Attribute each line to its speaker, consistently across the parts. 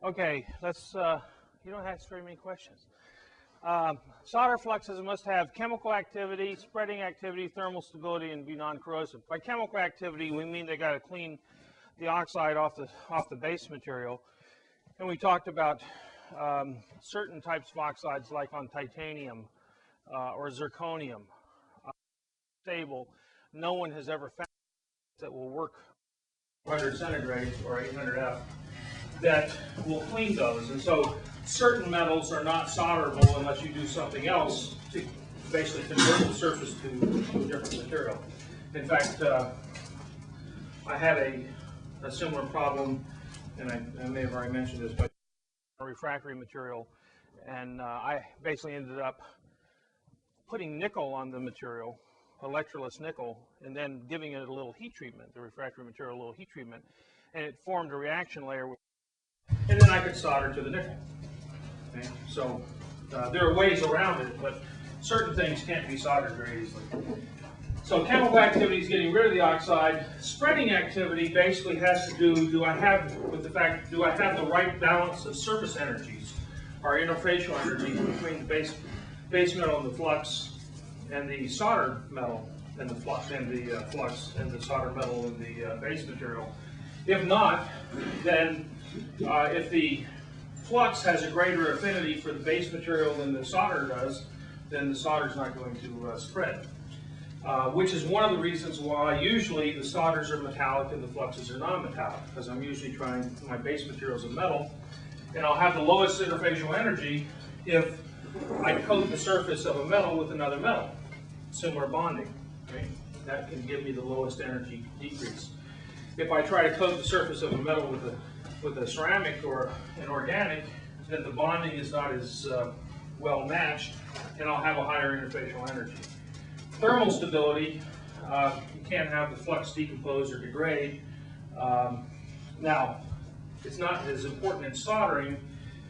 Speaker 1: Okay, let's, you don't ask very many questions. Solder fluxes must have chemical activity, spreading activity, thermal stability, and be non-corrosive. By chemical activity, we mean they got to clean the oxide off the base material. And we talked about certain types of oxides, like on titanium or zirconium, stable. No one has ever found that will work 100 centigrade or 800 F that will clean those. And so certain metals are not solderable unless you do something else to basically convert the surface to a different material. In fact, I had a similar problem, and I may have already mentioned this, but a refractory material, and I basically ended up putting nickel on the material, electroless nickel, and then giving it a little heat treatment, the refractory material a little heat treatment, and it formed a reaction layer, and then I could solder to the nickel. Okay? So there are ways around it, but certain things can't be soldered very easily. So chemical activity is getting rid of the oxide. Spreading activity basically has to do I have the right balance of surface energies, or interfacial energies between the base metal and the flux, and the solder metal and the flux, and the solder metal and the base material. If not, then if the flux has a greater affinity for the base material than the solder does, then the solder is not going to spread. Which is one of the reasons why usually the solders are metallic and the fluxes are non-metallic, because I'm usually trying my base materials of metal, and I'll have the lowest interfacial energy if I coat the surface of a metal with another metal. Similar bonding, right? That can give me the lowest energy decrease. If I try to coat the surface of a metal with a ceramic or an organic, then the bonding is not as well matched, and I'll have a higher interfacial energy. Thermal stability, you can't have the flux decompose or degrade. Now, it's not as important in soldering,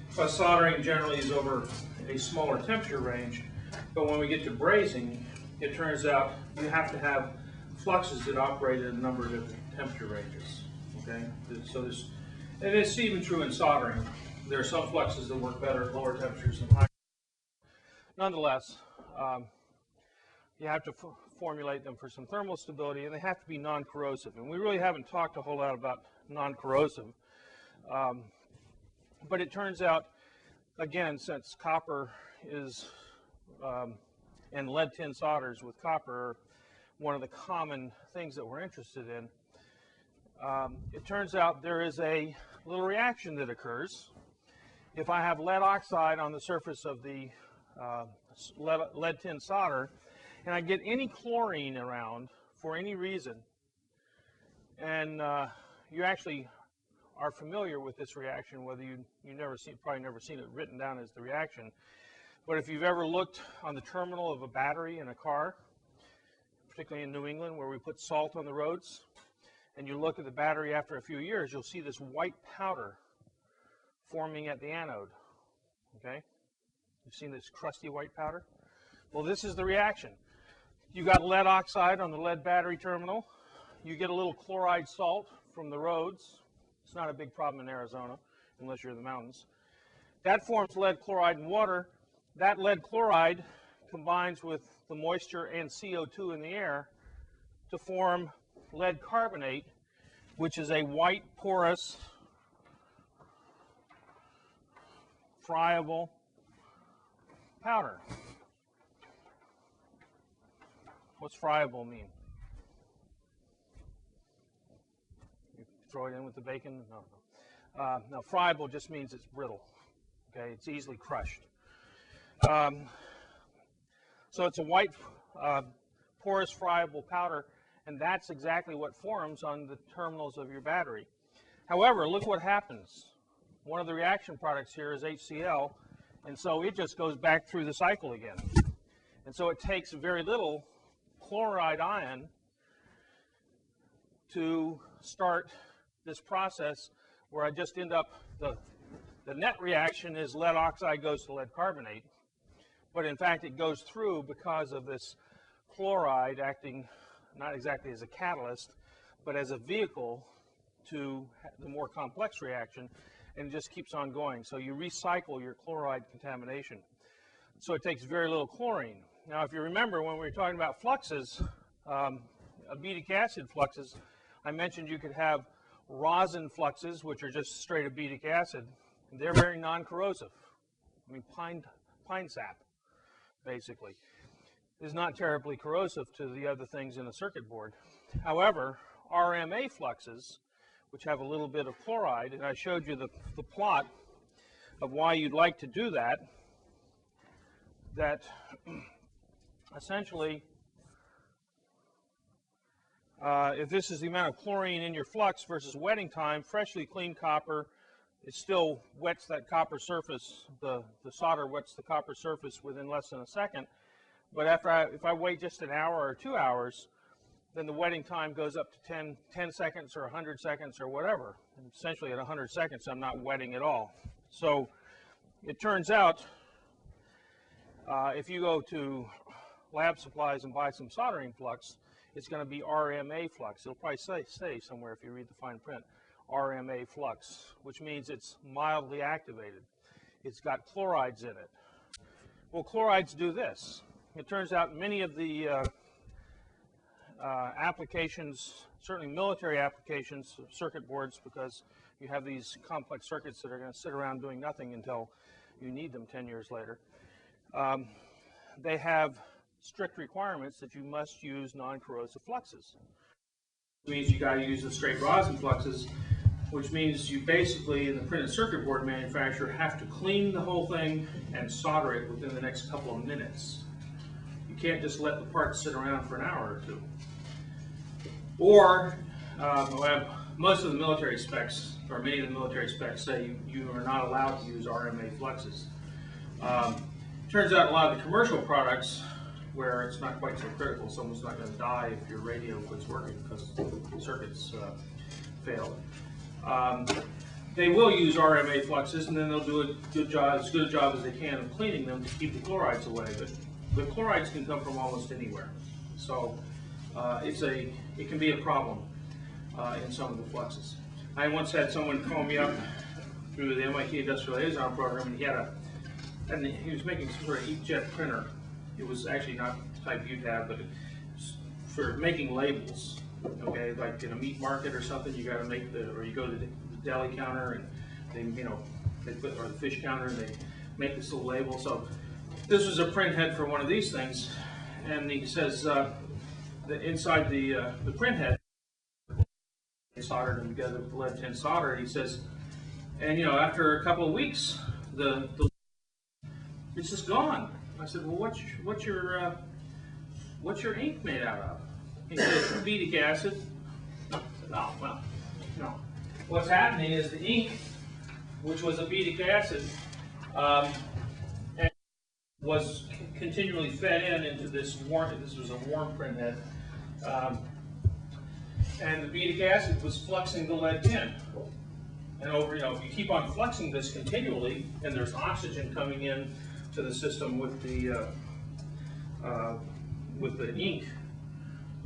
Speaker 1: because soldering generally is over a smaller temperature range. But when we get to brazing, it turns out you have to have fluxes that operate at a number of different temperature ranges. Okay, so and it's even true in soldering. There are some fluxes that work better at lower temperatures than higher. Nonetheless, you have to formulate them for some thermal stability, and they have to be non-corrosive. And we really haven't talked a whole lot about non-corrosive. But it turns out, again, since copper is, and lead tin solders with copper are one of the common things that we're interested in, it turns out there is a little reaction that occurs. If I have lead oxide on the surface of the lead tin solder, and I get any chlorine around for any reason, and you actually are familiar with this reaction, whether you probably never seen it written down as the reaction, but if you've ever looked on the terminal of a battery in a car, particularly in New England where we put salt on the roads, and you look at the battery after a few years, you'll see this white powder forming at the anode. Okay? You've seen this crusty white powder? Well, this is the reaction. You got lead oxide on the lead battery terminal. You get a little chloride salt from the roads. It's not a big problem in Arizona, unless you're in the mountains. That forms lead chloride and water. That lead chloride combines with the moisture and CO2 in the air to form lead carbonate, which is a white, porous, friable powder. What's friable mean? You throw it in with the bacon? No. No, friable just means it's brittle. Okay, it's easily crushed. So it's a white, porous, friable powder, and that's exactly what forms on the terminals of your battery. However, look what happens. One of the reaction products here is HCl, and so it just goes back through the cycle again. And so it takes very little chloride ion to start this process where I just end up, the net reaction is lead oxide goes to lead carbonate, but in fact it goes through because of this chloride acting not exactly as a catalyst, but as a vehicle to the more complex reaction, and it just keeps on going. So you recycle your chloride contamination. So it takes very little chlorine. Now, if you remember when we were talking about fluxes, acetic acid fluxes, I mentioned you could have rosin fluxes, which are just straight acetic acid. They're very non-corrosive. I mean, pine sap, basically, is not terribly corrosive to the other things in the circuit board. However, RMA fluxes, which have a little bit of chloride, and I showed you the plot of why you'd like to do that, that essentially, if this is the amount of chlorine in your flux versus wetting time, freshly cleaned copper, it still wets that copper surface. The solder wets the copper surface within less than a second. But if I wait just an hour or 2 hours, then the wetting time goes up to 10 seconds or 100 seconds or whatever. And essentially at 100 seconds, I'm not wetting at all. So it turns out, if you go to lab supplies and buy some soldering flux, it's going to be RMA flux. It'll probably say somewhere if you read the fine print, RMA flux, which means it's mildly activated. It's got chlorides in it. Well, chlorides do this. It turns out many of the applications, certainly military applications, circuit boards, because you have these complex circuits that are going to sit around doing nothing until you need them 10 years later. They have strict requirements that you must use non-corrosive fluxes. It means you got to use the straight rosin fluxes, which means you basically, in the printed circuit board manufacturer, have to clean the whole thing and solder it within the next couple of minutes. You can't just let the parts sit around for an hour or two. Or, most of the military specs, or many of the military specs, say you are not allowed to use RMA fluxes. Turns out a lot of the commercial products, where it's not quite so critical, someone's not going to die if your radio quits working because the circuits failed. They will use RMA fluxes, and then they'll do as good a job as they can of cleaning them to keep the chlorides away. But the chlorides can come from almost anywhere, so it can be a problem in some of the fluxes. I once had someone call me up through the MIT Industrial Liaison program, and he was making some sort of inkjet printer. It was actually not the type you'd have, but it's for making labels. Okay, like in a meat market or something, you got to make or you go to the deli counter and they put, or the fish counter, and they make this little label. So this was a print head for one of these things, and he says that inside the print head, they soldered them together with lead tin solder. He says, and after a couple of weeks, it's just gone. I said, well, what's your ink made out of? He said, acetic acid. I said, oh, well, no. What's happening is the ink, which was acetic acid, and was continually fed into this warm. This was a warm print head, and the acetic acid was fluxing the lead tin. And if you keep on fluxing this continually, and there's oxygen coming in to the system with the ink,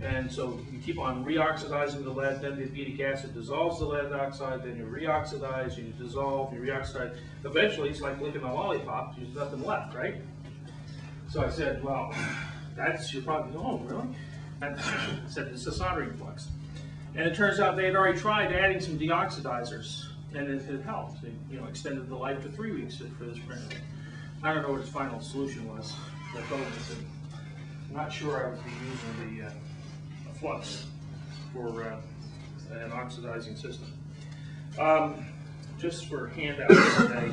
Speaker 1: and so you keep on reoxidizing the lead, then the acetic acid dissolves the lead oxide, then you reoxidize, you dissolve, you reoxidize. Eventually, it's like licking a lollipop, there's nothing left, right? So I said, well, that's your problem. Oh, really? I said, it's a soldering flux. And it turns out they had already tried adding some deoxidizers, and it had helped. It extended the life to 3 weeks for this printer. I don't know what his final solution was. I told him, I said, I'm not sure I would be using the flux for an oxidizing system. Just for handouts today,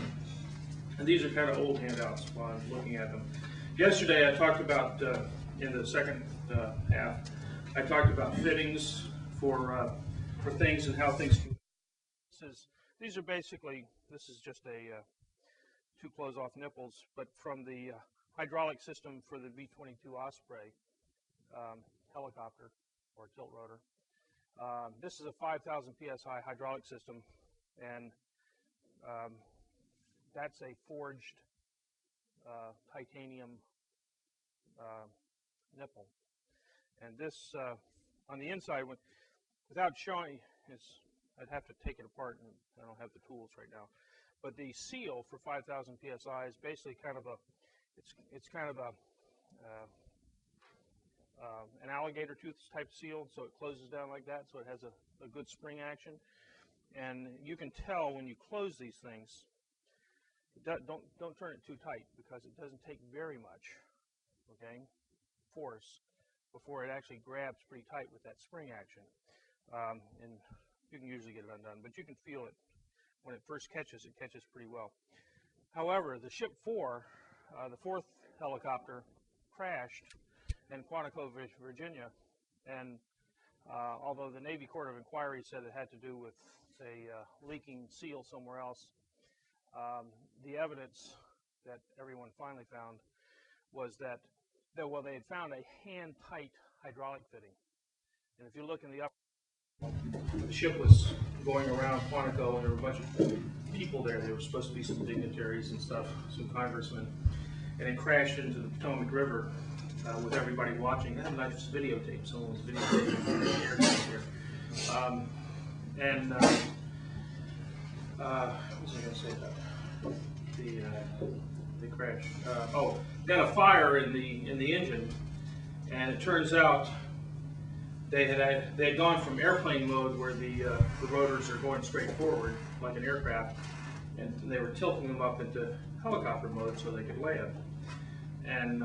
Speaker 1: and these are kind of old handouts while I'm looking at them. Yesterday I talked about, in the second half, I talked about fittings for things and how things can. These are basically, this is just a 2 close-off nipples, but from the hydraulic system for the V-22 Osprey helicopter or tilt rotor. This is a 5,000 psi hydraulic system, and that's a forged titanium nipple. And this, on the inside, without showing, it's I'd have to take it apart, and I don't have the tools right now. But the seal for 5,000 psi is basically kind of a, it's kind of a an alligator tooth type seal, so it closes down like that, so it has a good spring action. And you can tell when you close these things, don't turn it too tight, because it doesn't take very much, okay, force before it actually grabs pretty tight with that spring action. And you can usually get it undone, but you can feel it when it first catches. It catches pretty well. However, the ship 4, the 4th helicopter, crashed in Quantico, Virginia, and although the Navy Court of Inquiry said it had to do with a leaking seal somewhere else, the evidence that everyone finally found was that well, they had found a hand-tight hydraulic fitting. And if you look in the upper, the ship was going around Quantico, and there were a bunch of people there. There were supposed to be some dignitaries and stuff, some congressmen, and it crashed into the Potomac River with everybody watching. I have a nice videotape. Someone was videotaping the air here. What was I going to say about the crash? Got a fire in the engine, and it turns out they had gone from airplane mode, where the rotors are going straight forward like an aircraft, and they were tilting them up into helicopter mode so they could land. And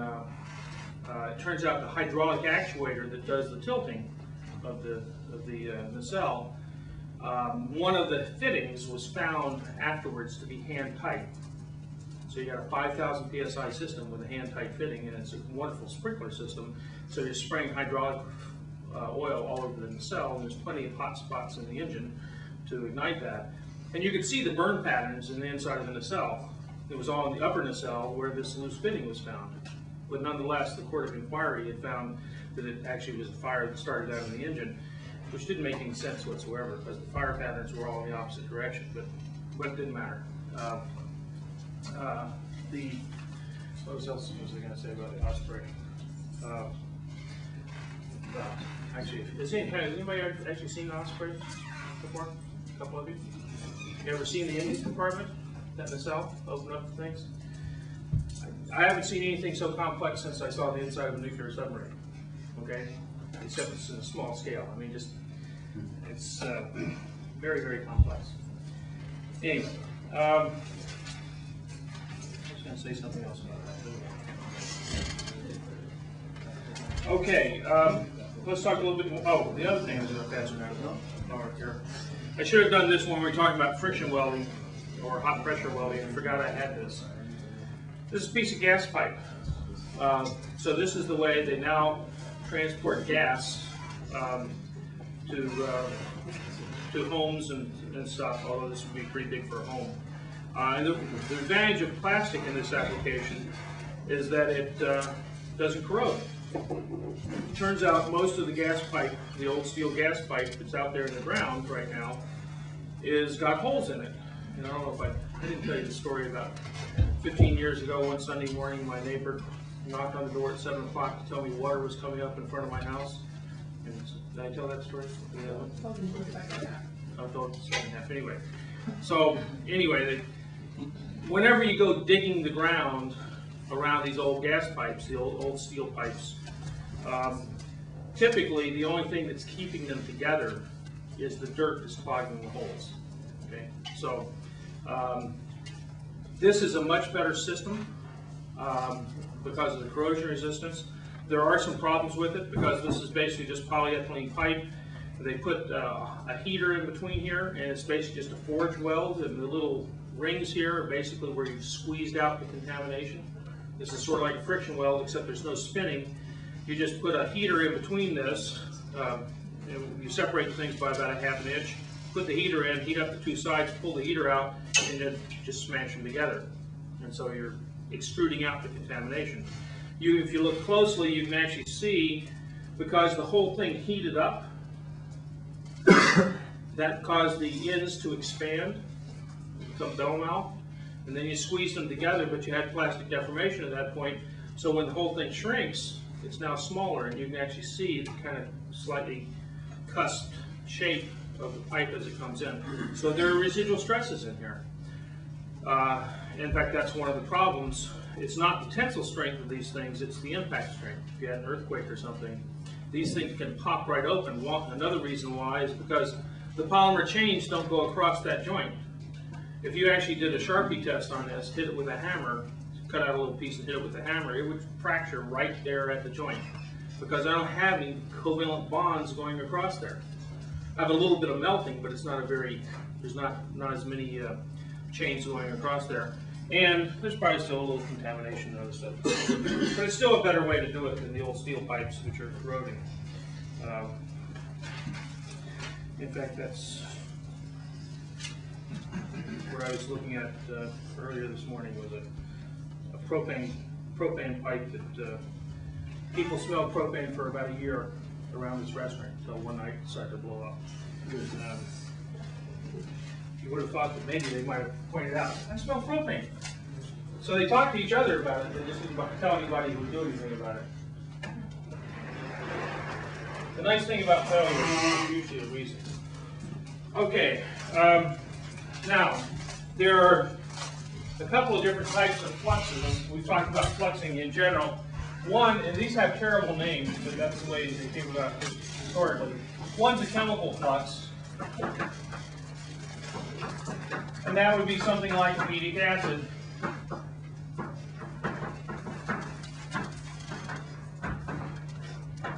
Speaker 1: it turns out the hydraulic actuator that does the tilting of the nacelle, one of the fittings was found afterwards to be hand tight. So you got a 5,000 psi system with a hand tight fitting, and it's a wonderful sprinkler system. So you're spraying hydraulic oil all over the nacelle, and there's plenty of hot spots in the engine to ignite that. And you could see the burn patterns in the inside of the nacelle. It was all in the upper nacelle where this loose fitting was found. But nonetheless, the Court of Inquiry had found that it actually was a fire that started out in the engine, which didn't make any sense whatsoever, because the fire patterns were all in the opposite direction, but it didn't matter. What else was I going to say about the Osprey? Actually, has anybody actually seen the Osprey before? A couple of you? You ever seen the engine compartment? That nacelle? Open up things? I haven't seen anything so complex since I saw the inside of a nuclear submarine. Okay? Except it's in a small scale. I mean, it's very, very complex. Anyway, I was going to say something else about that. Okay, let's talk a little bit more. Oh, the other thing I was going to pass around here. I should have done this when we were talking about friction welding or hot pressure welding. I forgot I had this. This is a piece of gas pipe. So this is the way they now transport gas to homes and stuff, although this would be pretty big for a home. And the advantage of plastic in this application is that it doesn't corrode. It turns out most of the gas pipe, the old steel gas pipe that's out there in the ground right now, is got holes in it. And I don't know if I didn't tell you the story about 15 years ago, one Sunday morning, my neighbor knocked on the door at 7 o'clock to tell me water was coming up in front of my house. And did I tell that story? I'll tell it the second half anyway. So anyway, whenever you go digging the ground around these old gas pipes, the old steel pipes, typically the only thing that's keeping them together is the dirt that's clogging the holes. Okay, so this is a much better system because of the corrosion resistance. There are some problems with it because this is basically just polyethylene pipe. They put a heater in between here, and it's basically just a forge weld, and the little rings here are basically where you've squeezed out the contamination. This is sort of like a friction weld, except there's no spinning. You just put a heater in between this. You separate the things by about a ½ inch. Put the heater in, heat up the two sides, pull the heater out, and then just smash them together. And so you're extruding out the contamination. If you look closely, you can actually see, because the whole thing heated up, that caused the ends to expand, become bell mouth, and then you squeeze them together, but you had plastic deformation at that point. So when the whole thing shrinks, it's now smaller, and you can actually see the kind of slightly cusped shape of the pipe as it comes in. So there are residual stresses in here. In fact, that's one of the problems. It's not the tensile strength of these things, it's the impact strength. If you had an earthquake or something, these things can pop right open. Another reason why is because the polymer chains don't go across that joint. If you actually did a Sharpie test on this, hit it with a hammer, cut out a little piece and hit it with a hammer, it would fracture right there at the joint, because I don't have any covalent bonds going across there. I have a little bit of melting, but it's not there's not as many chains going across there. And there's probably still a little contamination and other stuff. But it's still a better way to do it than the old steel pipes, which are corroding. In fact, that's what I was looking at earlier this morning, was a propane pipe that people smelled propane for about a year around this restaurant until one night it decided to blow up. You would have thought that maybe they might have pointed out, I smell propane. So they talked to each other about it, they just didn't tell anybody who would do anything about it. The nice thing about failure is there's usually a reason. Okay, now there are a couple of different types of fluxes. We've talked about fluxing in general. One, and these have terrible names, but that's the way they came about historically. One's a chemical flux, and that would be something like acetic acid.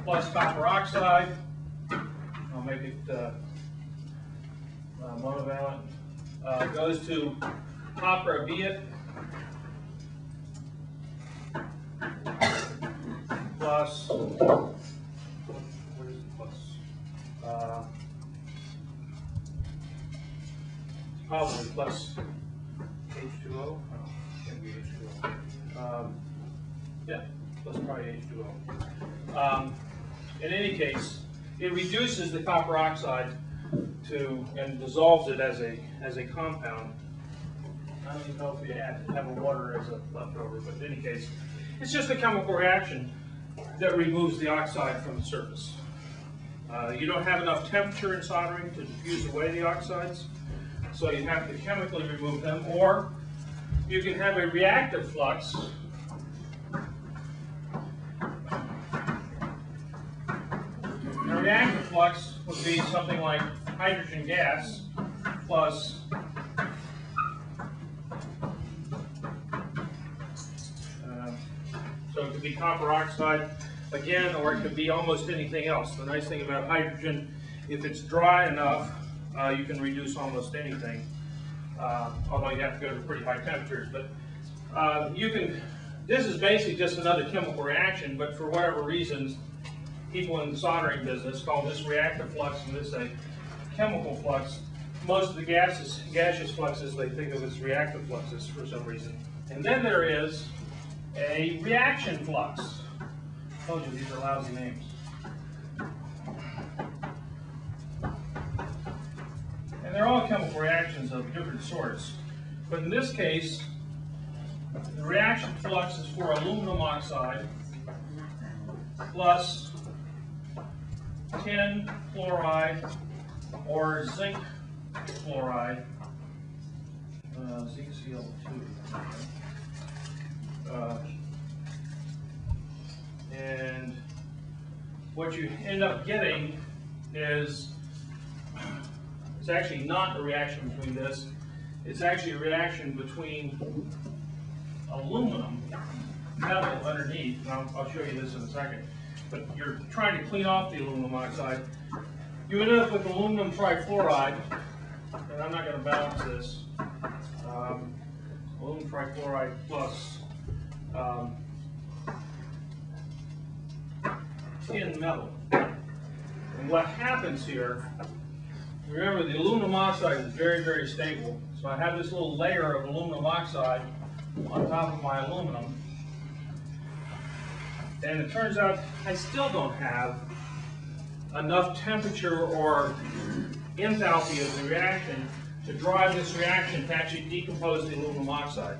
Speaker 1: Plus copper oxide. I'll make it monovalent. Goes to copper abate plus, what is it plus? Probably plus H2O. Oh, can't be H2O. Yeah, plus probably H2O. In any case, it reduces the copper oxide and dissolves it as a compound. I don't even know if you have a water as a leftover, but in any case, it's just a chemical reaction that removes the oxide from the surface. You don't have enough temperature in soldering to diffuse away the oxides, so you have to chemically remove them, or you can have a reactive flux. A reactive flux would be something like hydrogen gas plus so it could be copper oxide again, or it could be almost anything else. The nice thing about hydrogen, if it's dry enough, you can reduce almost anything, although you have to go to pretty high temperatures. But you can. This is basically just another chemical reaction, but for whatever reasons, people in the soldering business call this reactive flux and this a chemical flux. Most of the gaseous fluxes they think of as reactive fluxes for some reason. And then there is a reaction flux. I told you these are lousy names. And they're all chemical reactions of different sorts. But in this case, the reaction flux is for aluminum oxide plus tin chloride or zinc chloride, zinc Cl2. And what you end up getting is, it's actually not a reaction between this, it's actually a reaction between aluminum metal underneath, and I'll show you this in a second. But you're trying to clean off the aluminum oxide. You end up with aluminum trifluoride, and I'm not going to balance this. Aluminum trifluoride plus tin metal. And what happens here, remember the aluminum oxide is very, very stable. So I have this little layer of aluminum oxide on top of my aluminum. And it turns out I still don't have enough temperature or enthalpy of the reaction to drive this reaction to actually decompose the aluminum oxide.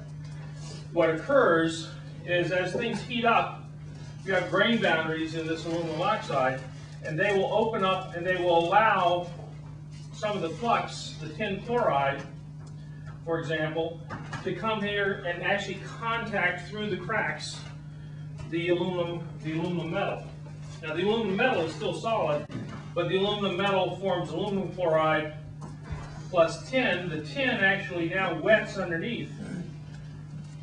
Speaker 1: What occurs is as things heat up, you have grain boundaries in this aluminum oxide, and they will open up and they will allow some of the flux, the tin chloride, for example, to come here and actually contact through the cracks the aluminum metal. Now the aluminum metal is still solid, but the aluminum metal forms aluminum chloride plus tin. The tin actually now wets underneath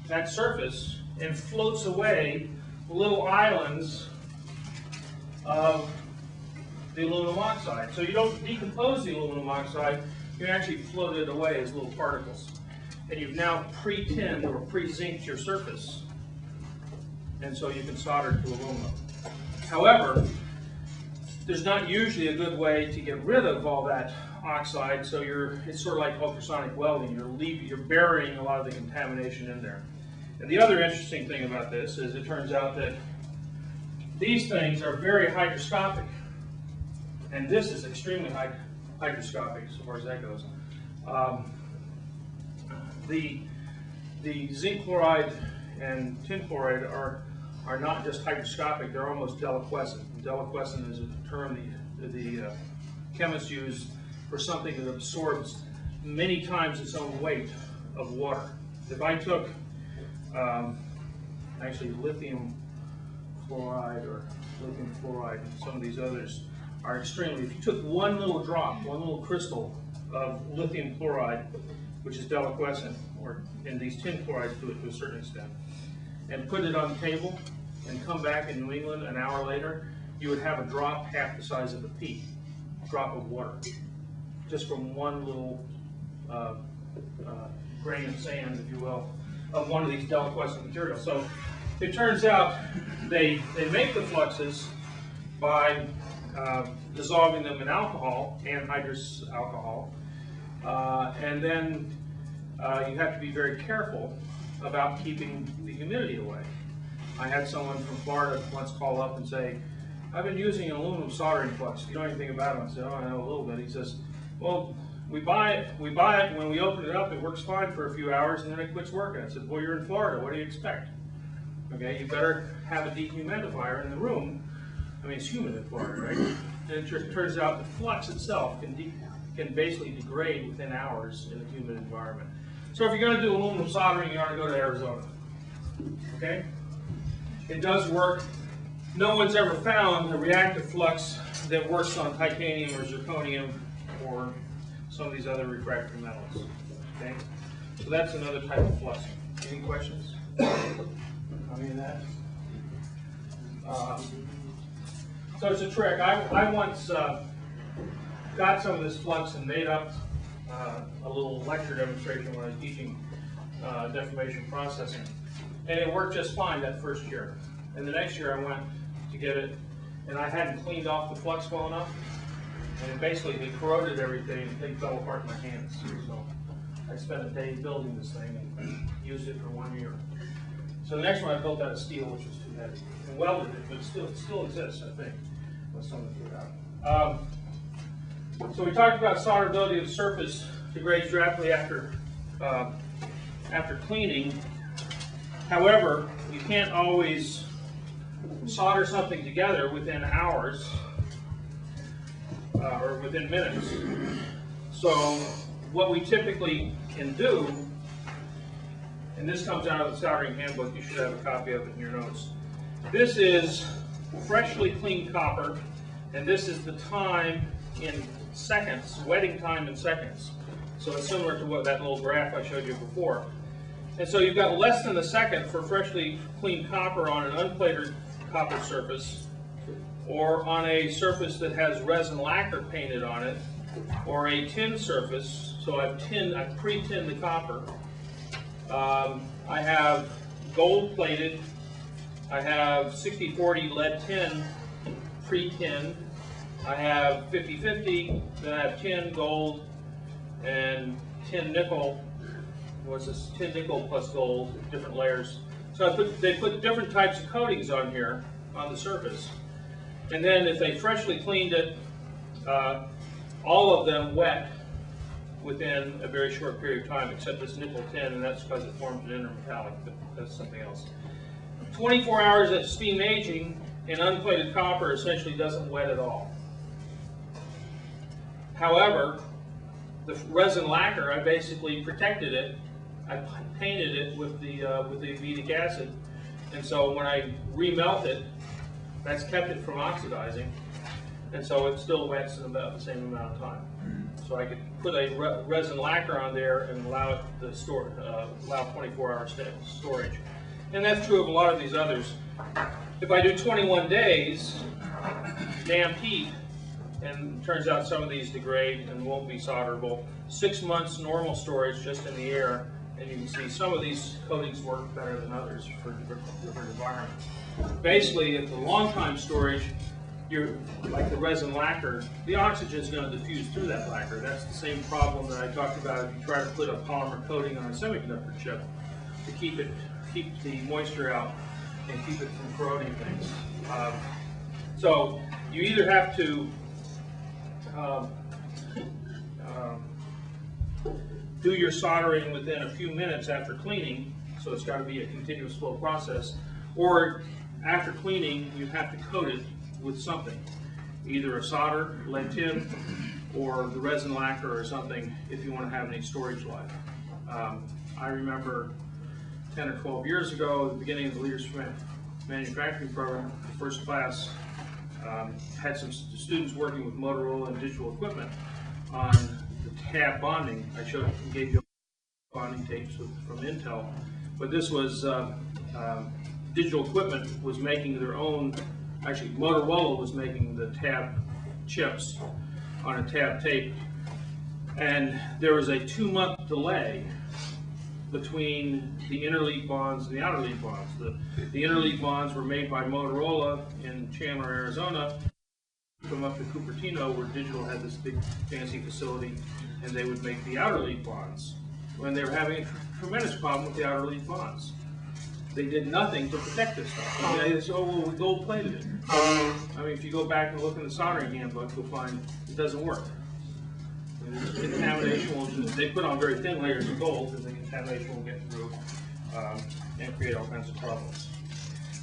Speaker 1: that surface and floats away little islands of the aluminum oxide. So you don't decompose the aluminum oxide, you actually float it away as little particles. And you've now pre-tinned or pre-zinced your surface. And so you can solder to aluminum. However, there's not usually a good way to get rid of all that oxide, so it's sort of like ultrasonic welding. You're burying a lot of the contamination in there. And the other interesting thing about this is it turns out that these things are very hygroscopic. And this is extremely hygroscopic as far as that goes. The zinc chloride and tin chloride are not just hygroscopic, they're almost deliquescent. Deliquescent is a term the chemists use for something that absorbs many times its own weight of water. If I took actually lithium chloride or lithium fluoride and some of these others are extremely, if you took one little drop, one little crystal of lithium chloride, which is deliquescent, or in these tin chlorides do it to a certain extent, and put it on the table and come back in New England an hour later, you would have a drop half the size of a pea, drop of water, just from one little grain of sand, if you will, of one of these deliquescent materials. So it turns out they make the fluxes by dissolving them in alcohol, anhydrous alcohol, and then you have to be very careful about keeping the humidity away. I had someone from Florida once call up and say, I've been using an aluminum soldering flux. Do you know anything about it? I said, oh, I know a little bit. He says, well, we buy it, when we open it up, it works fine for a few hours and then it quits working. I said, well, you're in Florida, what do you expect? Okay, you better have a dehumidifier in the room. I mean, it's humid in Florida, right? And it just turns out the flux itself can basically degrade within hours in a humid environment. So if you're going to do aluminum soldering, you ought to go to Arizona. Okay? It does work. No one's ever found a reactive flux that works on titanium or zirconium or some of these other refractory metals. Okay? So that's another type of flux. Any questions? I mean that. So it's a trick. I once got some of this flux and made up a little lecture demonstration when I was teaching deformation processing. And it worked just fine that first year. And the next year I went to get it, and I hadn't cleaned off the flux well enough. And it basically, it corroded everything, and things fell apart in my hands. So I spent a day building this thing and used it for 1 year. So the next one I built out of steel, which was too heavy, and welded it, but it still exists, I think. Unless someone threw it out. So we talked about solderability of the surface degrades rapidly after cleaning. However, you can't always solder something together within hours or within minutes. So what we typically can do, and this comes out of the soldering handbook, you should have a copy of it in your notes. This is freshly cleaned copper, and this is the time in seconds, wetting time in seconds. So it's similar to what that little graph I showed you before. And so you've got less than a second for freshly cleaned copper on an unplated copper surface, or on a surface that has resin lacquer painted on it, or a tin surface. So I've pre-tinned the copper. I have gold plated. I have 60-40 lead tin pre-tinned. I have 50-50, then I have tin, gold, and tin nickel. What's this? Tin nickel plus gold, different layers. So they put different types of coatings on here, on the surface. And then if they freshly cleaned it, all of them wet within a very short period of time, except this nickel tin, and that's because it forms an intermetallic, but that's something else. 24 hours at steam aging in unplated copper essentially doesn't wet at all. However, the resin lacquer, I basically protected it. I painted it with the acetic acid, and so when I remelt it, that's kept it from oxidizing, and so it still wets in about the same amount of time. So I could put a resin lacquer on there and allow it to store, allow 24-hour storage. And that's true of a lot of these others. If I do 21 days, damp heat, and it turns out some of these degrade and won't be solderable. 6 months normal storage just in the air, and you can see some of these coatings work better than others for different environments. Basically, at the long time storage, you're like the resin lacquer, the oxygen is going to diffuse through that lacquer. That's the same problem that I talked about if you try to put a polymer coating on a semiconductor chip to keep the moisture out and keep it from corroding things. So you either have to do your soldering within a few minutes after cleaning, so it's got to be a continuous flow process, or after cleaning you have to coat it with something, either a solder, lead tin, or the resin lacquer or something if you want to have any storage life. I remember 10 or 12 years ago, at the beginning of the Leaders Manufacturing Program, the first class had some students working with Motorola and digital equipment on the tab bonding. I gave you bonding tapes from Intel, but this was digital equipment was making their own. Actually, Motorola was making the tab chips on a tab tape, and there was a 2-month delay between the inner lead bonds and the outer lead bonds. The inner lead bonds were made by Motorola in Chandler, Arizona. Come up to Cupertino, where Digital had this big fancy facility, and they would make the outer lead bonds. When they were having a tremendous problem with the outer lead bonds, they did nothing to protect this stuff. I mean, they said, oh, well, we gold plated it. I mean, if you go back and look in the soldering handbook, you'll find it doesn't work. Contamination will, they put on very thin layers of gold, and the contamination will get through and create all kinds of problems.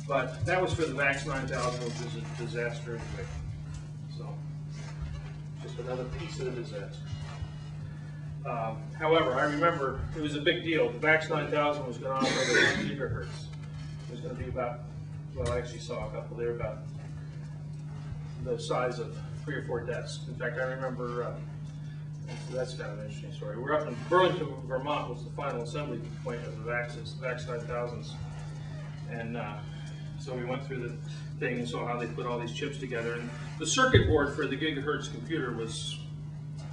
Speaker 1: But that was for the MaxMind Outpost, which is a disaster anyway. So, just another piece of the disaster. However, I remember it was a big deal. The VAX 9000 was going to operate at 1 gigahertz. It was going to be about, well, I actually saw a couple. They were about the size of 3 or 4 desks. In fact, I remember, that's kind of an interesting story. We're up in Burlington, Vermont, was the final assembly point of the VAX 9000s. And so we went through the thing and saw how they put all these chips together. And the circuit board for the gigahertz computer was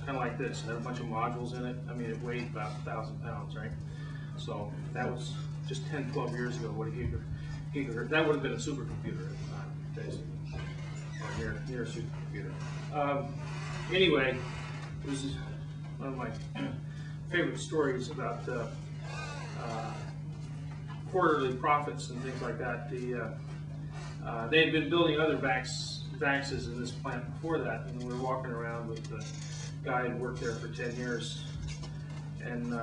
Speaker 1: kind of like this. It had a bunch of modules in it. I mean, it weighed about 1,000 pounds, right? So that was just 10, 12 years ago what a gigahertz. That would have been a supercomputer at the time, basically, or near a supercomputer. Anyway, it was one of my favorite stories about quarterly profits and things like that. They had been building other VAXs in this plant before that, and we were walking around with the guy who worked there for 10 years, and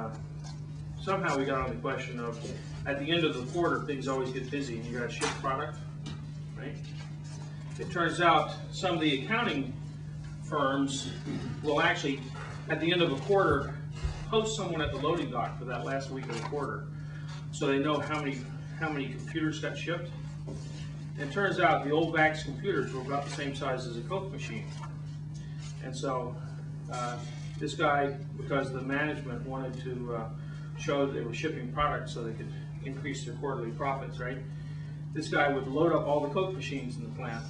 Speaker 1: somehow we got on the question of, at the end of the quarter, things always get busy and you got to ship product, right? It turns out some of the accounting firms will actually, at the end of a quarter, post someone at the loading dock for that last week of the quarter, so they know how many computers got shipped. And it turns out the old VAX computers were about the same size as a Coke machine, and so this guy, because the management wanted to show that they were shipping products so they could increase their quarterly profits, right? This guy would load up all the Coke machines in the plant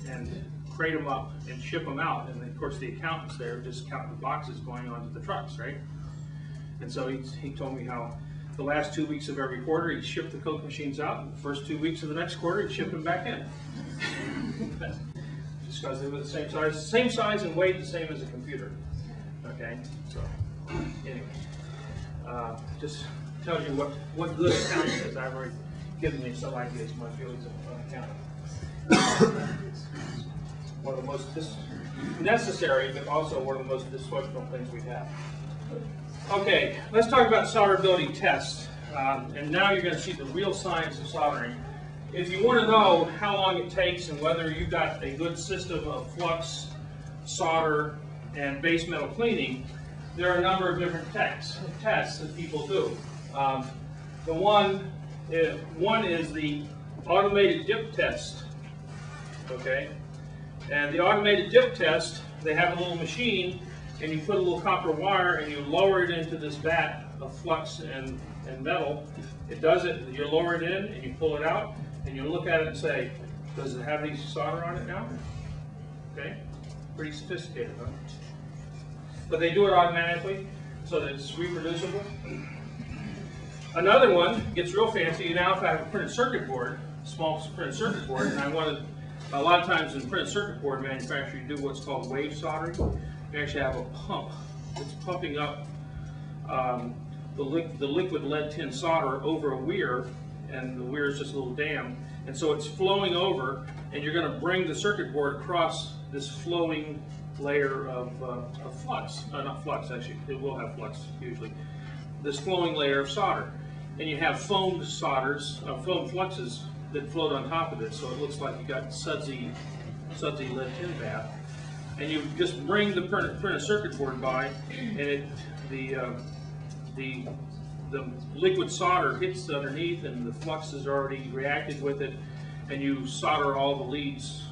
Speaker 1: and crate them up and ship them out. And of course the accountants there just count the boxes going onto the trucks, right? And so he told me how the last 2 weeks of every quarter he'd ship the Coke machines out, and the first 2 weeks of the next quarter he'd ship them back in. Just because they were the same size and weight the same as a computer. Okay, so anyway, just tells you what good accounting is. I've already given you some ideas of my feelings on accounting. One of the most necessary, but also one of the most dysfunctional things we have. Okay, let's talk about solderability tests. And now you're going to see the real science of soldering. If you want to know how long it takes and whether you've got a good system of flux, solder, and base metal cleaning, there are a number of different tests that people do. The one is the automated dip test. Okay, and the automated dip test, they have a little machine, and you put a little copper wire and you lower it into this vat of flux and metal. It does it. You lower it in and you pull it out, and you look at it and say, does it have any solder on it now? Okay, pretty sophisticated, huh? But they do it automatically so that it's reproducible. Another one gets real fancy. Now if I have a printed circuit board, small printed circuit board, and I want to, a lot of times in printed circuit board manufacturing, you do what's called wave soldering. You actually have a pump that's pumping up the liquid lead tin solder over a weir, and the weir is just a little dam, and so it's flowing over, and you're going to bring the circuit board across this flowing layer of flux. Not flux, actually, it will have flux usually. This flowing layer of solder, and you have foamed solders, foam fluxes that float on top of it, so it looks like you got sudsy lead tin bath. And you just bring the printed circuit board by, and the liquid solder hits underneath, and the flux has already reacted with it, and you solder all the leads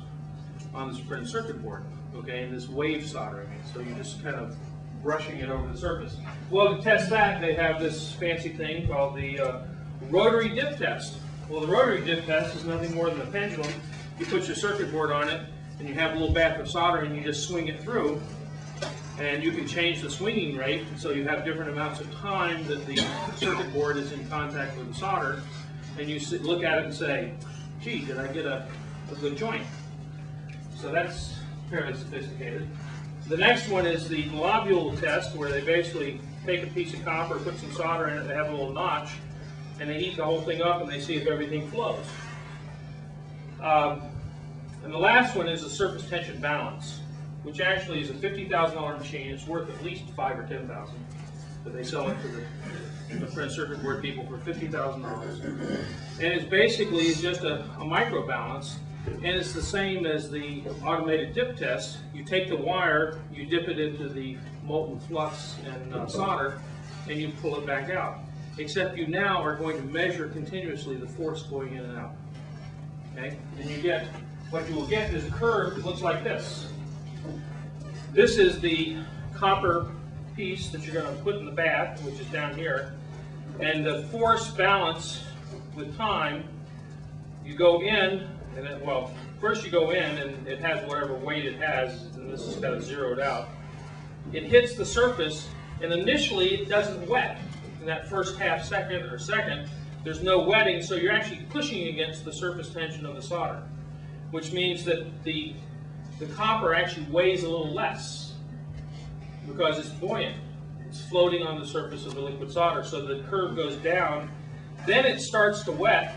Speaker 1: on this printed circuit board. Okay, and this wave soldering. So you're just kind of brushing it over the surface. Well, to test that, they have this fancy thing called the rotary dip test. Well, the rotary dip test is nothing more than a pendulum. You put your circuit board on it, and you have a little bath of solder, and you just swing it through, and you can change the swinging rate, so you have different amounts of time that the circuit board is in contact with the solder, and you look at it and say, gee, did I get a good joint? So that's fairly sophisticated. The next one is the globule test, where they basically take a piece of copper, put some solder in it, they have a little notch, and they heat the whole thing up, and they see if everything flows. And the last one is the surface tension balance, which actually is a $50,000 machine. It's worth at least $5,000 or $10,000, but they sell it to the printed circuit board people for $50,000. And it's basically just a micro balance, and it's the same as the automated dip test. You take the wire, you dip it into the molten flux and solder, and you pull it back out. Except you now are going to measure continuously the force going in and out. Okay, and you get. What you will get is a curve that looks like this. This is the copper piece that you're going to put in the bath, which is down here. And the force balance with time, you go in, and then, well, first you go in, and it has whatever weight it has, and this is kind of zeroed out. It hits the surface, and initially it doesn't wet. In that first half second or second, there's no wetting, so you're actually pushing against the surface tension of the solder, which means that the copper actually weighs a little less because it's buoyant. It's floating on the surface of the liquid solder, so the curve goes down. Then it starts to wet.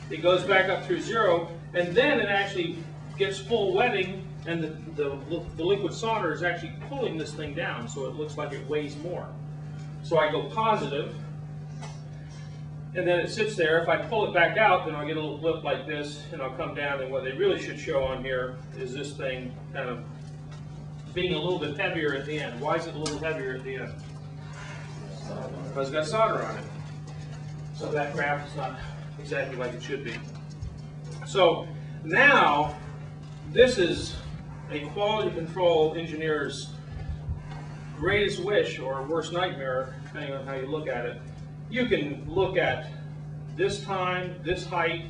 Speaker 1: It goes back up through zero, and then it actually gets full wetting, and the liquid solder is actually pulling this thing down, so it looks like it weighs more. So I go positive, and then it sits there. If I pull it back out, then I'll get a little blip like this, and I'll come down, and what they really should show on here is this thing kind of being a little bit heavier at the end. Why is it a little heavier at the end? Because it's got solder on it. So that graph is not exactly like it should be. So now, this is a quality control engineer's greatest wish or worst nightmare, depending on how you look at it. You can look at this time, this height,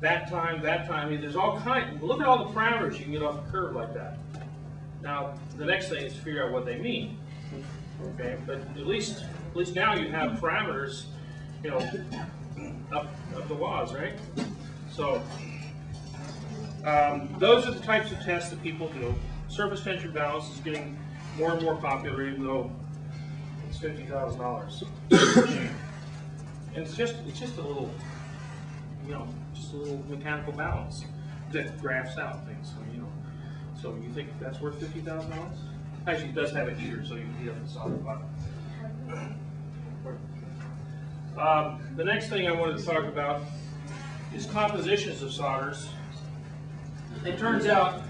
Speaker 1: that time, that time. I mean, there's all kinds. Look at all the parameters you can get off a curve like that. Now, the next thing is to figure out what they mean. Okay, but at least now you have parameters, you know, up the waz, right? So those are the types of tests that people do. Surface tension balance is getting more and more popular, even though it's $50,000. And it's just a little, you know, just a little mechanical balance that graphs out things. You know, so you think that's worth $50,000? Actually, it does have a heater, so you can heat up the solder bottom. The next thing I wanted to talk about is compositions of solders. It turns out,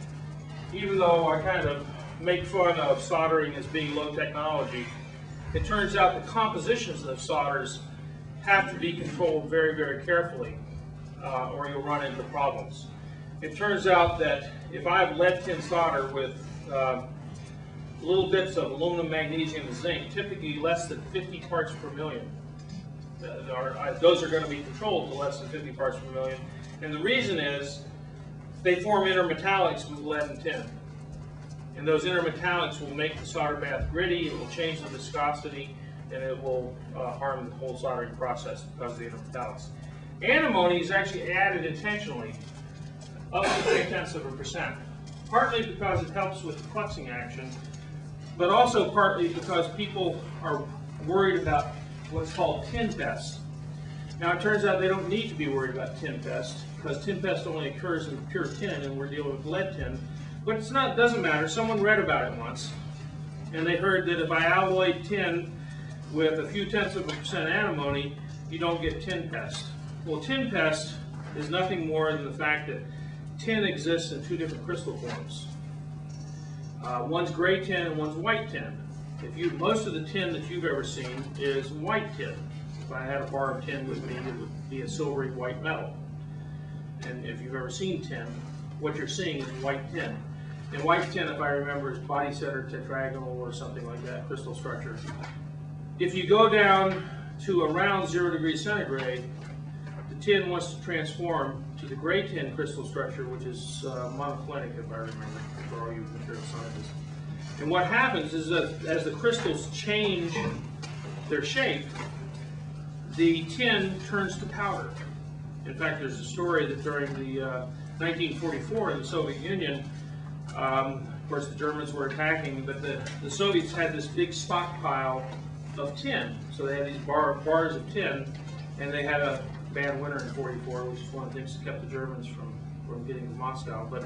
Speaker 1: even though I kind of make fun of soldering as being low technology, it turns out the compositions of solders have to be controlled very, very carefully, or you'll run into problems. It turns out that if I have lead tin solder with little bits of aluminum, magnesium, and zinc, typically less than 50 parts per million, those are going to be controlled to less than 50 parts per million. And the reason is they form intermetallics with lead and tin. And those intermetallics will make the solder bath gritty, it will change the viscosity, and it will harm the whole soldering process because of the intermetallics. Antimony is actually added intentionally up to 0.3%, partly because it helps with the fluxing action, but also partly because people are worried about what's called tin pest. Now it turns out they don't need to be worried about tin pest, because tin pest only occurs in pure tin, and we're dealing with lead tin. But it doesn't matter. Someone read about it once, and they heard that if I alloy tin with a few tenths of a percent antimony, you don't get tin pest. Well, tin pest is nothing more than the fact that tin exists in two different crystal forms. One's gray tin and one's white tin. Most of the tin that you've ever seen is white tin. If I had a bar of tin with me, it would be a silvery white metal. And if you've ever seen tin, what you're seeing is white tin. And white tin, if I remember, is body center, tetragonal, or something like that, crystal structure. If you go down to around 0 degrees centigrade, the tin wants to transform to the gray tin crystal structure, which is monoclinic, if I remember, for all you material scientists. And what happens is that as the crystals change their shape, the tin turns to powder. In fact, there's a story that during the 1944 in the Soviet Union, of course the Germans were attacking, but the Soviets had this big stockpile of tin. So they had these bars of tin, and they had a bad winter in '44, which is one of the things that kept the Germans from getting to Moscow. But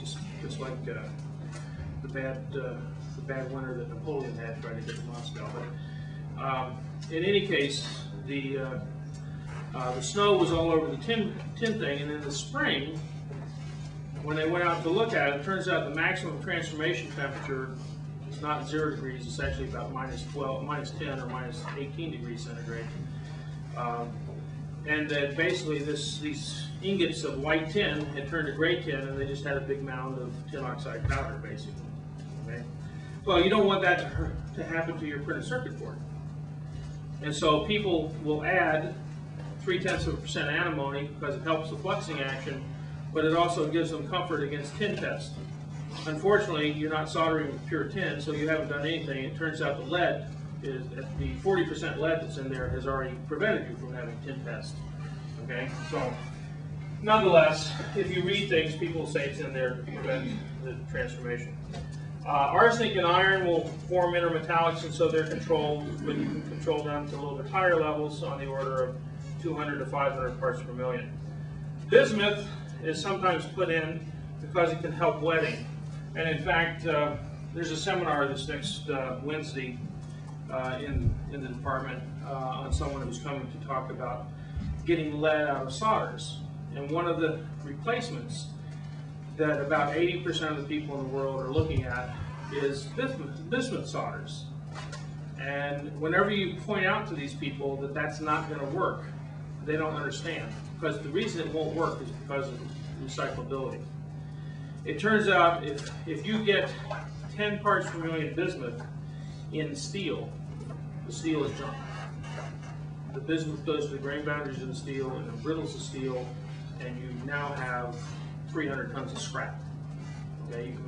Speaker 1: just like the bad winter that Napoleon had trying to get to Moscow. But in any case, the snow was all over the tin thing, and in the spring, when they went out to look at it, it turns out the maximum transformation temperature is not 0 degrees, it's actually about minus 10 or minus 18 degrees centigrade. And that basically these ingots of white tin had turned to gray tin, and they just had a big mound of tin oxide powder, basically. Okay? Well, you don't want that to happen to your printed circuit board. And so people will add 0.3% antimony because it helps the fluxing action, but it also gives them comfort against tin pest. Unfortunately, you're not soldering with pure tin, so you haven't done anything. It turns out the lead, the 40% lead that's in there has already prevented you from having tin pest. Okay, so nonetheless, if you read things, people say it's in there to prevent the transformation. Arsenic and iron will form intermetallics, and so they're controlled, but you can control them to a little bit higher levels on the order of 200 to 500 parts per million. Bismuth is sometimes put in because it can help wetting. And in fact, there's a seminar this next Wednesday in the department on someone who's coming to talk about getting lead out of solders. And one of the replacements that about 80% of the people in the world are looking at is bismuth solders. And whenever you point out to these people that that's not going to work, they don't understand. Because the reason it won't work is because of recyclability. It turns out if you get 10 parts per million bismuth in steel, the steel is junk. The bismuth goes to the grain boundaries of the steel and the brittles of steel, and you now have 300 tons of scrap. Okay, you can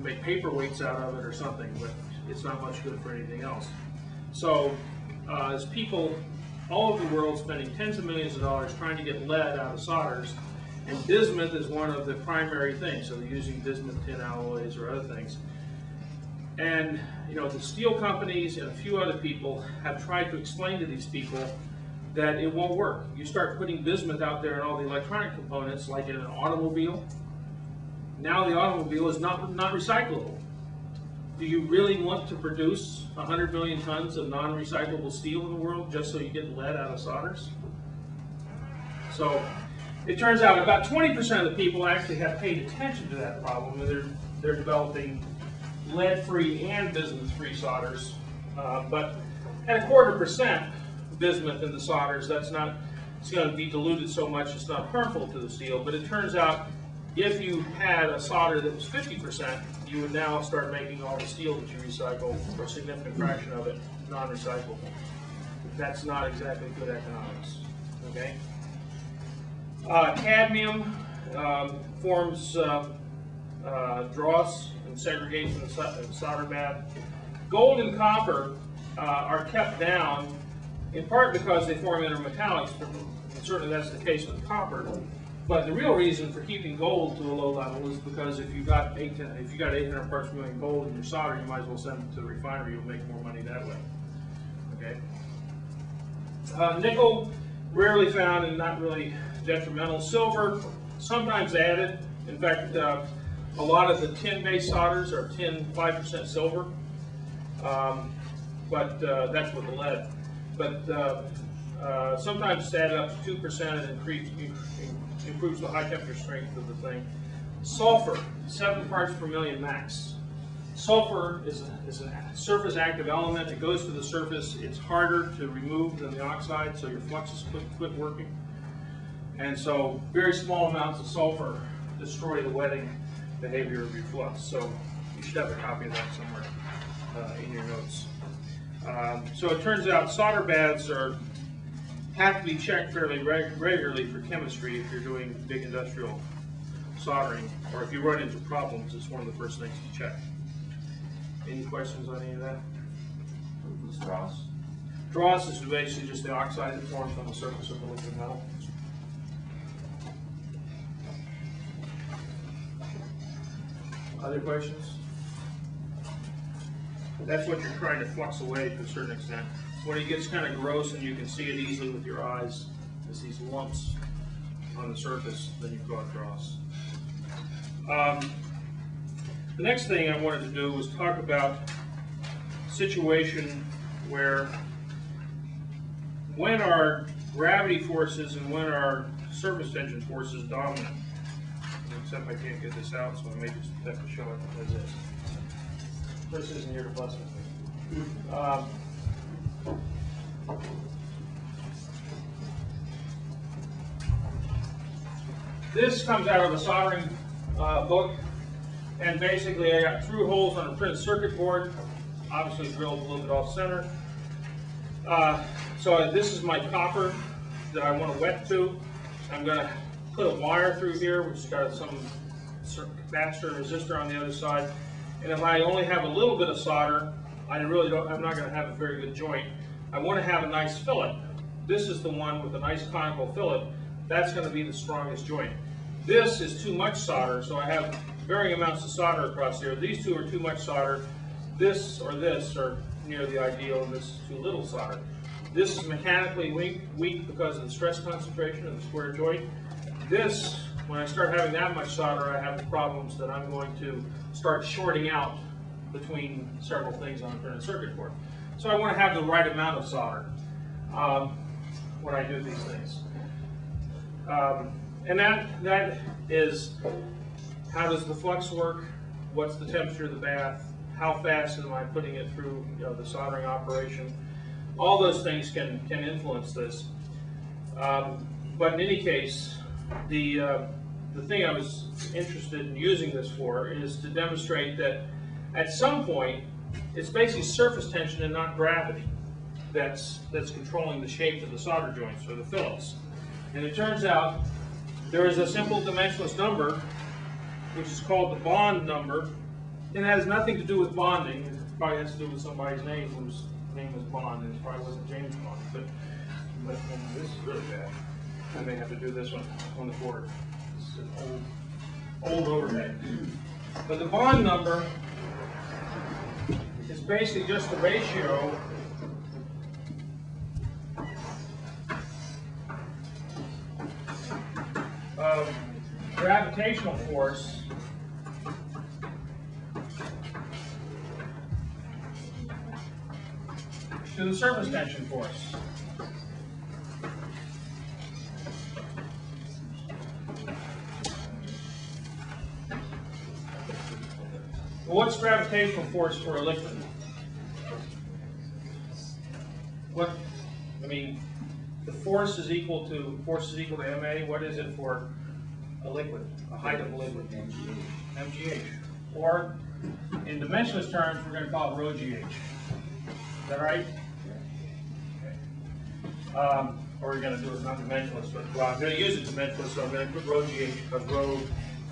Speaker 1: make paperweights out of it or something, but it's not much good for anything else. So as people all over the world spending tens of millions of dollars trying to get lead out of solders, and bismuth is one of the primary things. So they're using bismuth tin alloys or other things. And the steel companies and a few other people have tried to explain to these people that it won't work. You start putting bismuth out there in all the electronic components, like in an automobile. Now the automobile is not recyclable. Do you really want to produce 100 million tons of non-recyclable steel in the world just so you get lead out of solders? So it turns out about 20% of the people actually have paid attention to that problem, and they're developing lead-free and bismuth-free solders, but at 1/4% bismuth in the solders, that's not, it's going to be diluted so much it's not harmful to the steel. But it turns out if you had a solder that was 50%, you would now start making all the steel that you recycle, or a significant fraction of it, non-recyclable. That's not exactly good economics. Okay. Cadmium forms dross and segregation in the solder bath. Gold and copper are kept down in part because they form intermetallics, but certainly that's the case with copper. But the real reason for keeping gold to a low level is because if you got 800 parts per million gold in your solder, you might as well send it to the refinery. You'll make more money that way. Okay. Nickel, rarely found and not really detrimental. Silver, sometimes added. In fact, a lot of the tin-based solders are 5% silver, but that's with the lead. But sometimes it's added up to 2% and improves the high temperature strength of the thing. Sulfur, 7 parts per million max. Sulfur is a surface active element. It goes to the surface. It's harder to remove than the oxide, so your fluxes quit working. And so very small amounts of sulfur destroy the wetting behavior of your flux. So you should have a copy of that somewhere in your notes. So it turns out solder baths have to be checked fairly regularly for chemistry if you're doing big industrial soldering, or if you run into problems, it's one of the first things to check. Any questions on any of that?
Speaker 2: What's dross?
Speaker 1: Dross is basically just the oxide that forms on the surface of the liquid metal. Other questions? That's what you're trying to flux away to a certain extent. When it gets kind of gross and you can see it easily with your eyes, as these lumps on the surface, then you've got dross. The next thing I wanted to do was talk about a situation where when are gravity forces and when are surface tension forces dominant. Except I can't get this out, so I may just have to show it as is. This isn't here to fuss with me. This comes out of a soldering book, and basically I got through holes on a printed circuit board, obviously drilled a little bit off center. So this is my copper that I want to wet to. I'm going to put a wire through here, which has got some capacitor and resistor on the other side. And if I only have a little bit of solder, I'm not going to have a very good joint. I want to have a nice fillet. This is the one with a nice conical fillet. That's going to be the strongest joint. This is too much solder, so I have varying amounts of solder across here. These two are too much solder. This or this are near the ideal, and this is too little solder. This is mechanically weak because of the stress concentration of the square joint. This, when I start having that much solder, I have the problems that I'm going to start shorting out between several things on a printed circuit board. So I want to have the right amount of solder when I do these things. And that is, how does the flux work? What's the temperature of the bath? How fast am I putting it through the soldering operation? All those things can influence this. But in any case, the thing I was interested in using this for is to demonstrate that at some point, it's basically surface tension and not gravity that's controlling the shape of the solder joints or the fillets. And it turns out there is a simple dimensionless number, which is called the bond number. It has nothing to do with bonding. It probably has to do with somebody's name whose name was Bond, and it probably wasn't James Bond. But this is really bad. I may have to do this one on the board. This is an old overhead. But the bond number is basically just the ratio of gravitational force to the surface tension force. Well, what's gravitational force for a liquid? What, I mean, the force is equal to ma. What is it for a liquid, a height of a liquid? mgh. Or, in dimensionless terms, we're going to call it rho gh. Is that right? Okay. Or we're going to do it not dimensionless, but well, I'm going to use it dimensionless, so I'm going to put rho gh because rho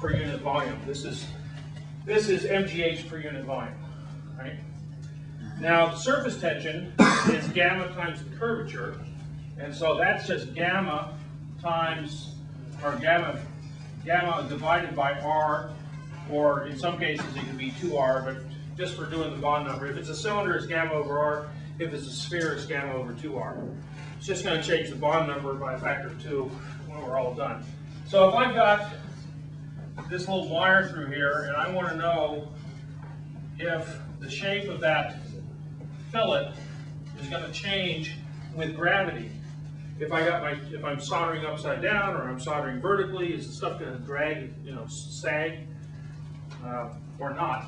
Speaker 1: per unit volume. This is mgh per unit volume, right? Now, the surface tension is gamma times the curvature, and so that's just gamma times, or gamma divided by r, or in some cases it can be 2r, but just for doing the bond number, if it's a cylinder, it's gamma over r. If it's a sphere, it's gamma over 2r. It's just going to change the bond number by a factor of 2 when we're all done. So if I've got this little wire through here, and I want to know if the shape of that fillet is going to change with gravity. If I'm soldering upside down or I'm soldering vertically, is the stuff going to drag, sag, or not?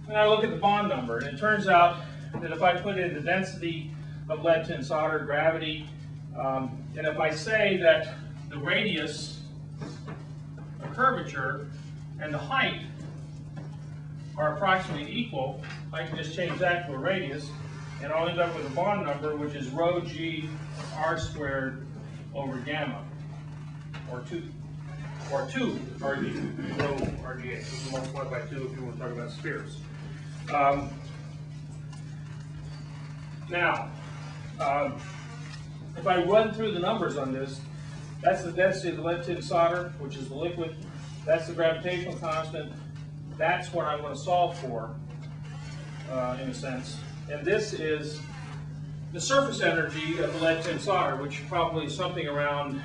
Speaker 1: And I look at the bond number, and it turns out that if I put in the density of lead tin solder, gravity, and if I say that the radius, the curvature, and the height are approximately equal, I can just change that to a radius, and I'll end up with a bond number, which is rho g r squared over gamma, or 2 rg, rho rgh. You can multiply by 2 if you want to talk about spheres. Now, if I run through the numbers on this, that's the density of the lead tin solder, which is the liquid. That's the gravitational constant. That's what I want to solve for, in a sense. And this is the surface energy of the lead tin solder, which probably is something around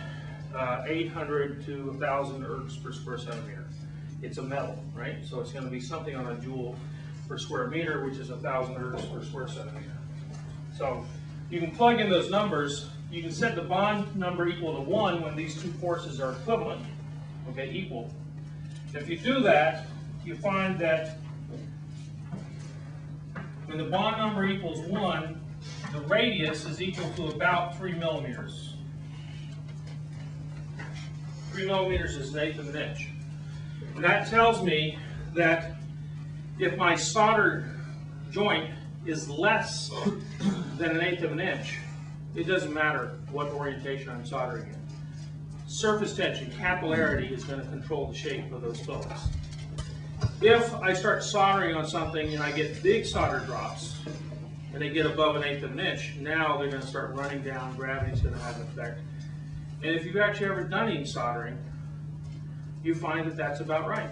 Speaker 1: 800 to 1,000 ergs per square centimeter. It's a metal, right? So it's going to be something on a joule per square meter, which is 1,000 ergs per square centimeter. So you can plug in those numbers. You can set the bond number equal to 1 when these two forces are equivalent, okay, equal. If you do that, you find that when the bond number equals 1, the radius is equal to about 3 millimeters. 3 millimeters is 1/8 of an inch. And that tells me that if my solder joint is less than 1/8 of an inch, it doesn't matter what orientation I'm soldering in. Surface tension, capillarity, is going to control the shape of those fillets. If I start soldering on something and I get big solder drops, and they get above 1/8 of an inch, now they're going to start running down, gravity's going to have an effect. And if you've actually ever done any soldering, you find that that's about right.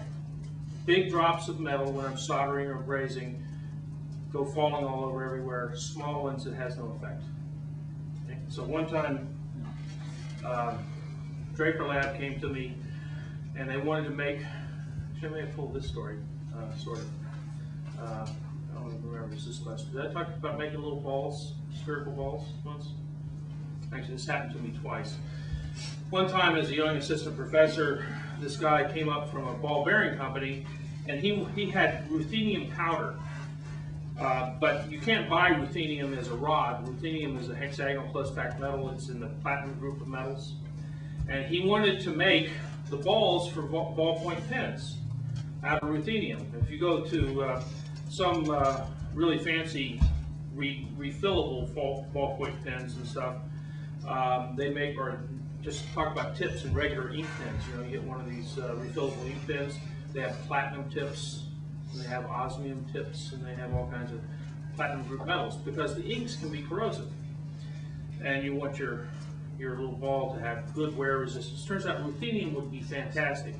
Speaker 1: Big drops of metal when I'm soldering or brazing go falling all over everywhere. Small ones, it has no effect. Okay? So one time, Draper Lab came to me, and they wanted to make, actually I may have told this story, sort of. I don't even remember this question. Did I talk about making little balls, spherical balls once? Actually, this happened to me twice. One time as a young assistant professor, this guy came up from a ball bearing company, and he had ruthenium powder. But you can't buy ruthenium as a rod. Ruthenium is a hexagonal plus packed metal. It's in the platinum group of metals. And he wanted to make the balls for ballpoint pens out of ruthenium. If you go to some really fancy refillable ballpoint pens and stuff, they make, or just talk about tips and regular ink pens. You get one of these refillable ink pens. They have platinum tips, and they have osmium tips, and they have all kinds of platinum group metals because the inks can be corrosive. And you want your little ball to have good wear resistance. Turns out ruthenium would be fantastic,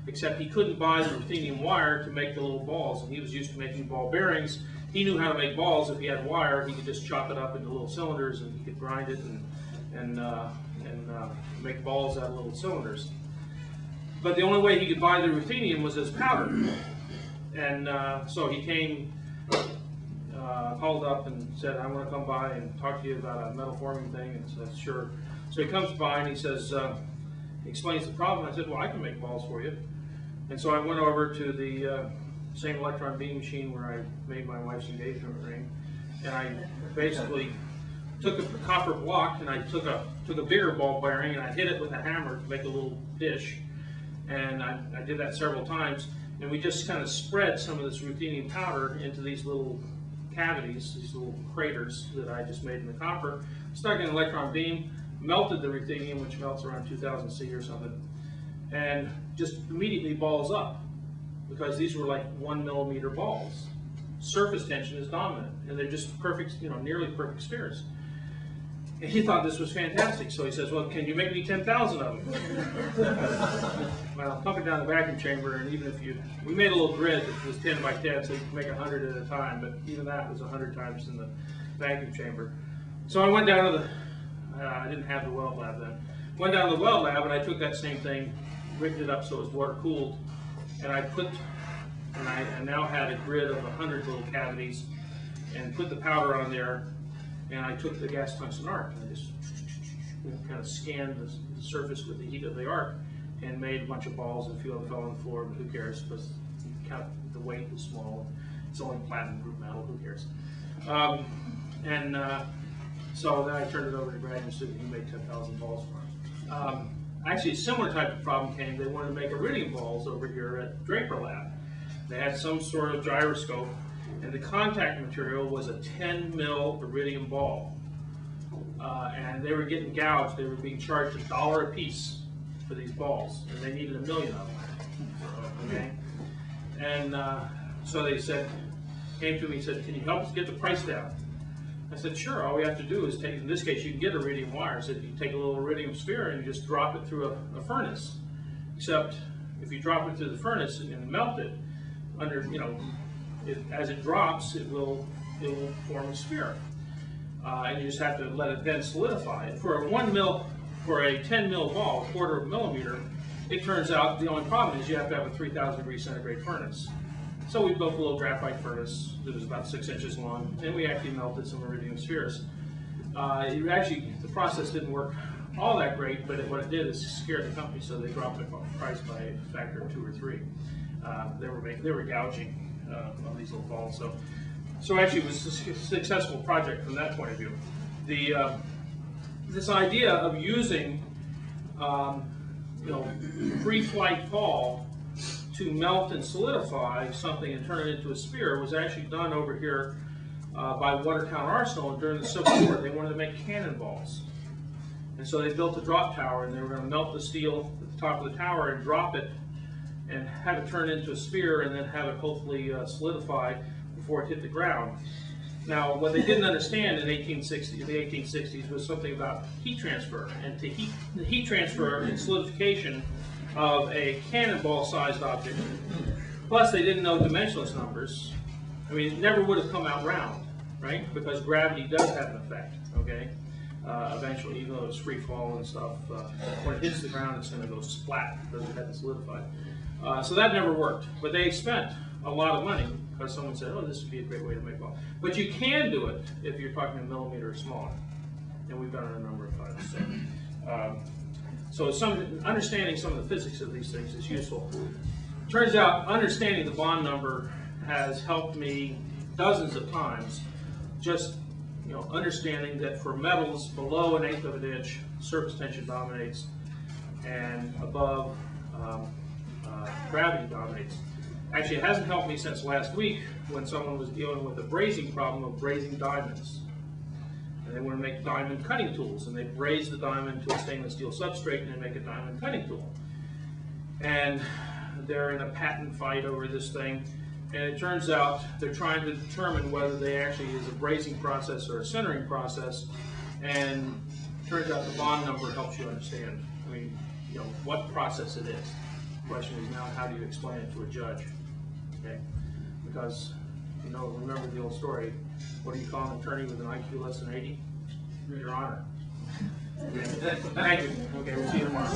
Speaker 1: except he couldn't buy the ruthenium wire to make the little balls, and he was used to making ball bearings. He knew how to make balls. If he had wire, he could just chop it up into little cylinders, and he could grind it and make balls out of little cylinders. But the only way he could buy the ruthenium was as powder. And so he came, called up and said, I want to come by and talk to you about a metal forming thing. And said, sure. So he comes by and he says, he explains the problem. I said, well, I can make balls for you. And so I went over to the same electron beam machine where I made my wife's engagement ring, and I basically took a copper block and I took a bigger ball bearing and I hit it with a hammer to make a little dish, and I did that several times, and we just kind of spread some of this ruthenium powder into these little cavities, these little craters that I just made in the copper, stuck in an electron beam, melted the ruthenium, which melts around 2000 C or something, and just immediately balls up, because these were like 1 millimeter balls. Surface tension is dominant, and they're just perfect, you know, nearly perfect spheres. And he thought this was fantastic, so he says, well, can you make me 10,000 of them? Well, pump it down the vacuum chamber, and even if we made a little grid that was 10 by 10, so you could make 100 at a time, but even that was 100 times in the vacuum chamber. So I went down to the, I didn't have the weld lab then, went down to the weld lab, and I took that same thing, rigged it up so it was water cooled, and I now had a grid of 100 little cavities, and put the powder on there, and I took the gas tungsten arc, and I just kind of scanned the surface with the heat of the arc, and made a bunch of balls, and a few of them fell on the floor, but who cares, because the weight was small, it's only platinum group metal, who cares. So then I turned it over to graduate student, he made 10,000 balls for us. Actually, a similar type of problem came. They wanted to make iridium balls over here at Draper Lab. They had some sort of gyroscope, and the contact material was a 10 mil iridium ball. And they were getting gouged. They were being charged $1 a piece for these balls, and they needed 1 million of them. Okay? And so they came to me and said, can you help us get the price down? I said, sure, all we have to do is take, in this case, you can get iridium wire. I said, you take a little iridium sphere and you just drop it through a furnace. Except, if you drop it through the furnace and melt it, as it drops, it will form a sphere. And you just have to let it then solidify. For a 10 mil ball, a quarter of a millimeter, it turns out the only problem is you have to have a 3,000 degree centigrade furnace. So we built a little graphite furnace that was about 6 inches long, and we actually melted some iridium spheres. The process didn't work all that great, but what it did is scare the company, so they dropped the price by a factor of 2 or 3. They were gouging on these little balls. So actually, it was a successful project from that point of view. This idea of using pre-flight fall to melt and solidify something and turn it into a sphere was actually done over here by Watertown Arsenal during the Civil War. They wanted to make cannonballs. And so they built a drop tower, and they were going to melt the steel at the top of the tower and drop it and have it turn into a sphere, and then have it hopefully solidify before it hit the ground. Now, what they didn't understand in the 1860s was something about heat transfer, and the heat transfer and solidification of a cannonball-sized object. Plus, they didn't know dimensionless numbers. I mean, it never would have come out round, right? Because gravity does have an effect, okay? Eventually, even though it's free fall and stuff, when it hits the ground, it's going to go splat because it hasn't solidified. So that never worked. But they spent a lot of money because someone said, oh, this would be a great way to make ball. But you can do it if you're talking a millimeter or smaller. And we've done it a number of times. So understanding some of the physics of these things is useful. Turns out understanding the bond number has helped me dozens of times. Just understanding that for metals below 1/8 of an inch, surface tension dominates, and above gravity dominates. Actually, it hasn't helped me since last week when someone was dealing with the brazing problem of brazing diamonds. And they want to make diamond cutting tools, and they braze the diamond to a stainless steel substrate and they make a diamond cutting tool. And they're in a patent fight over this thing, and it turns out they're trying to determine whether they actually is a brazing process or a sintering process, and it turns out the bond number helps you understand, what process it is. The question is now, how do you explain it to a judge? Okay? Because, remember the old story, what do you call an attorney with an IQ less than 80? Your Honor. Okay. Thank you. Okay, we'll see you tomorrow.